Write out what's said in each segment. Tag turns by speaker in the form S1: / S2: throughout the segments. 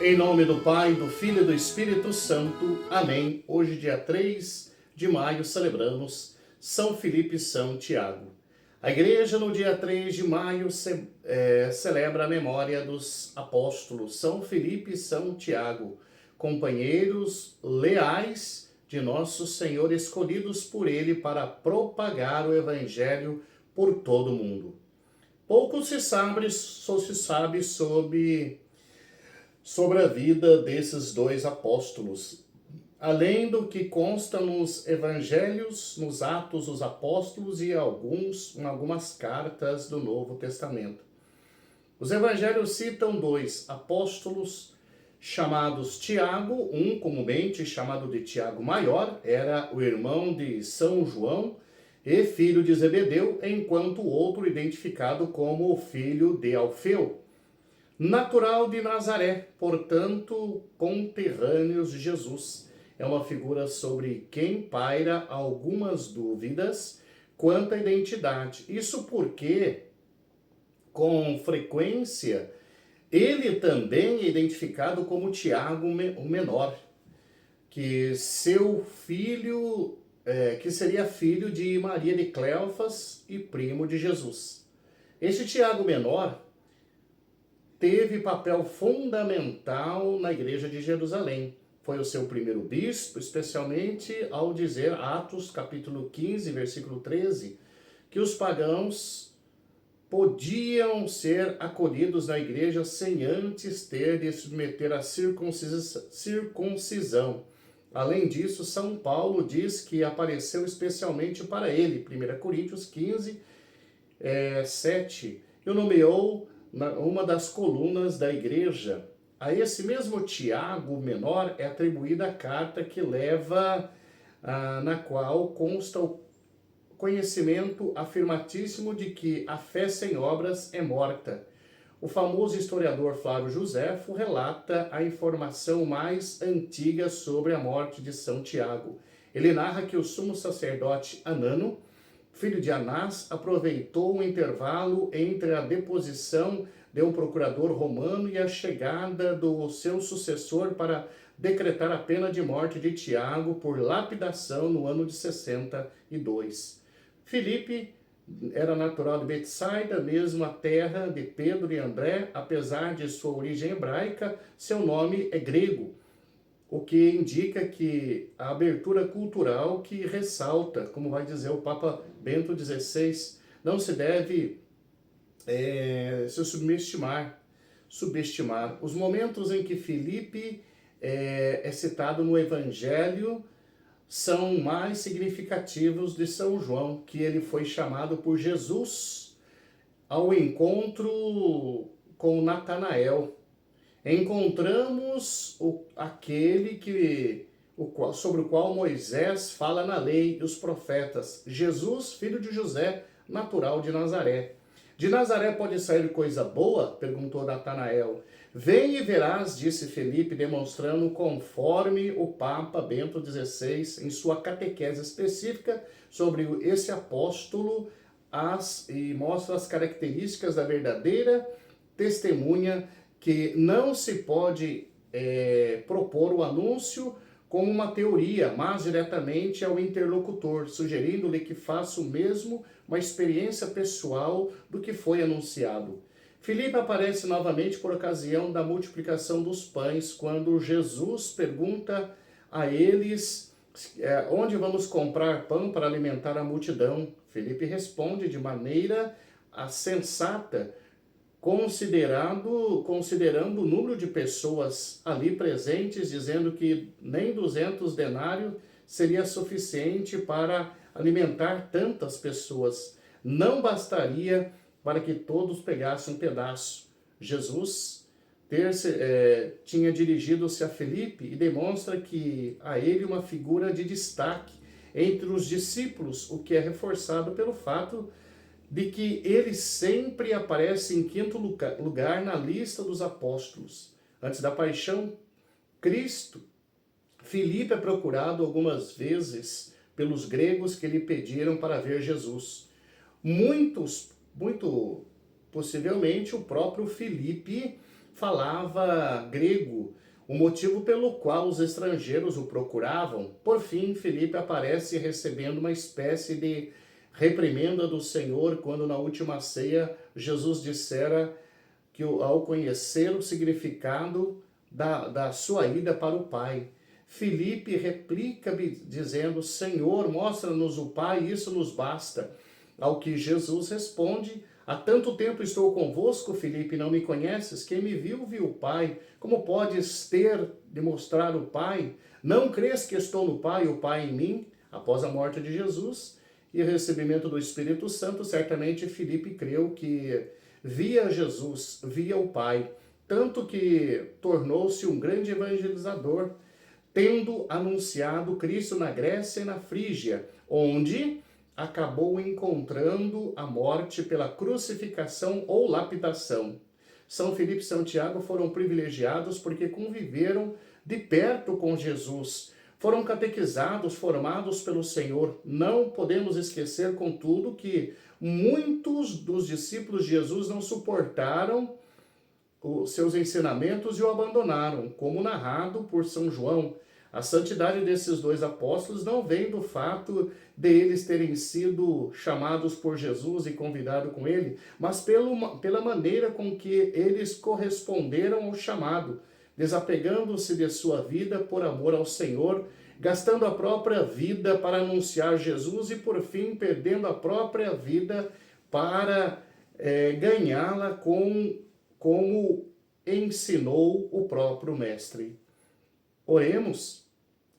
S1: Em nome do Pai, do Filho e do Espírito Santo. Amém. Hoje, dia 3 de maio, celebramos São Filipe e São Tiago. A igreja, no dia 3 de maio, celebra a memória dos apóstolos São Filipe e São Tiago, companheiros leais de nosso Senhor, escolhidos por Ele para propagar o Evangelho por todo o mundo. Pouco se sabe, só se sabe sobre a vida desses dois apóstolos, além do que consta nos evangelhos, nos Atos dos Apóstolos e em algumas cartas do Novo Testamento. Os evangelhos citam dois apóstolos chamados Tiago, um comumente chamado de Tiago Maior, era o irmão de São João e filho de Zebedeu, enquanto o outro identificado como o filho de Alfeu, natural de Nazaré, portanto, conterrâneos de Jesus. É uma figura sobre quem paira algumas dúvidas quanto à identidade. Isso porque, com frequência, ele também é identificado como Tiago, o menor, que seu filho, que seria filho de Maria de Cleofas e primo de Jesus. Este Tiago menor teve papel fundamental na igreja de Jerusalém. Foi o seu primeiro bispo, especialmente ao dizer, Atos capítulo 15, versículo 13, que os pagãos podiam ser acolhidos na igreja sem antes ter de submeter a circuncisão. Além disso, São Paulo diz que apareceu especialmente para ele, 1 Coríntios 15, 7, e o nomeou uma das colunas da igreja. A esse mesmo Tiago menor é atribuída a carta que leva, na qual consta o conhecimento afirmatíssimo de que a fé sem obras é morta. O famoso historiador Flávio Josefo relata a informação mais antiga sobre a morte de São Tiago. Ele narra que o sumo sacerdote Anano, filho de Anás, aproveitou um intervalo entre a deposição de um procurador romano e a chegada do seu sucessor para decretar a pena de morte de Tiago por lapidação no ano de 62. Filipe era natural de Betsaida, mesmo a terra de Pedro e André. Apesar de sua origem hebraica, seu nome é grego, o que indica que a abertura cultural que ressalta, como vai dizer o Papa Bento XVI, não se deve se subestimar. Os momentos em que Filipe é citado no Evangelho são mais significativos de São João, que ele foi chamado por Jesus ao encontro com Natanael. Encontramos aquele sobre o qual Moisés fala na lei e os profetas, Jesus, filho de José, natural de Nazaré. De Nazaré pode sair coisa boa? Perguntou Natanael. Vem e verás, disse Filipe, demonstrando conforme o Papa Bento XVI, em sua catequese específica sobre esse apóstolo, e mostra as características da verdadeira testemunha, que não se pode propor o anúncio como uma teoria, mas diretamente ao interlocutor, sugerindo-lhe que faça o mesmo uma experiência pessoal do que foi anunciado. Filipe aparece novamente por ocasião da multiplicação dos pães, quando Jesus pergunta a eles onde vamos comprar pão para alimentar a multidão. Filipe responde de maneira sensata, considerando o número de pessoas ali presentes, dizendo que nem 200 denários seria suficiente para alimentar tantas pessoas. Não bastaria para que todos pegassem um pedaço. Jesus tinha dirigido-se a Filipe e demonstra que a ele uma figura de destaque entre os discípulos, o que é reforçado pelo fato de que ele sempre aparece em quinto lugar na lista dos apóstolos. Antes da paixão, Cristo, Filipe é procurado algumas vezes pelos gregos que lhe pediram para ver Jesus. Muito possivelmente o próprio Filipe falava grego, o motivo pelo qual os estrangeiros o procuravam. Por fim, Filipe aparece recebendo uma espécie de reprimenda do Senhor, quando na última ceia Jesus dissera que ao conhecer o significado da sua ida para o Pai, Filipe replica dizendo: Senhor, mostra-nos o Pai, isso nos basta. Ao que Jesus responde: há tanto tempo estou convosco, Filipe, não me conheces? Quem me viu, viu o Pai. Como podes ter de mostrar o Pai? Não crês que estou no Pai e o Pai em mim? Após a morte de Jesus e o recebimento do Espírito Santo, certamente Filipe creu que via Jesus, via o Pai, tanto que tornou-se um grande evangelizador, tendo anunciado Cristo na Grécia e na Frígia, onde acabou encontrando a morte pela crucificação ou lapidação. São Filipe e São Tiago foram privilegiados porque conviveram de perto com Jesus, foram catequizados, formados pelo Senhor. Não podemos esquecer, contudo, que muitos dos discípulos de Jesus não suportaram os seus ensinamentos e o abandonaram, como narrado por São João. A santidade desses dois apóstolos não vem do fato de eles terem sido chamados por Jesus e convidados com ele, mas pela maneira com que eles corresponderam ao chamado, desapegando-se de sua vida por amor ao Senhor, gastando a própria vida para anunciar Jesus e, por fim, perdendo a própria vida para ganhá-la como ensinou o próprio Mestre. Oremos.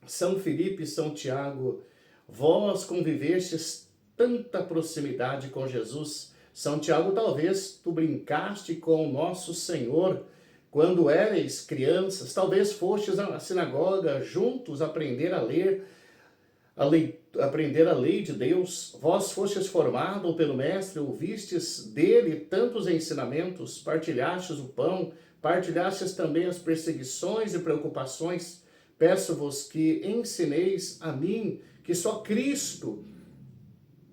S1: São Filipe e São Tiago, vós convivestes tanta proximidade com Jesus. São Tiago, talvez tu brincaste com o nosso Senhor quando éreis crianças, talvez fostes à sinagoga juntos aprender a ler, aprender a lei de Deus. Vós fostes formado pelo Mestre, ouvistes dele tantos ensinamentos, partilhastes o pão, partilhastes também as perseguições e preocupações. Peço-vos que ensineis a mim que só Cristo,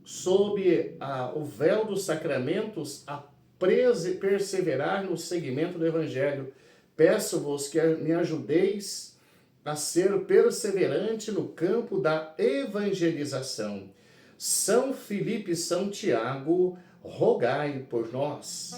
S1: sob o véu dos sacramentos, a perseverar no seguimento do Evangelho. Peço-vos que me ajudeis a ser perseverante no campo da evangelização. São Filipe e São Tiago, rogai por nós.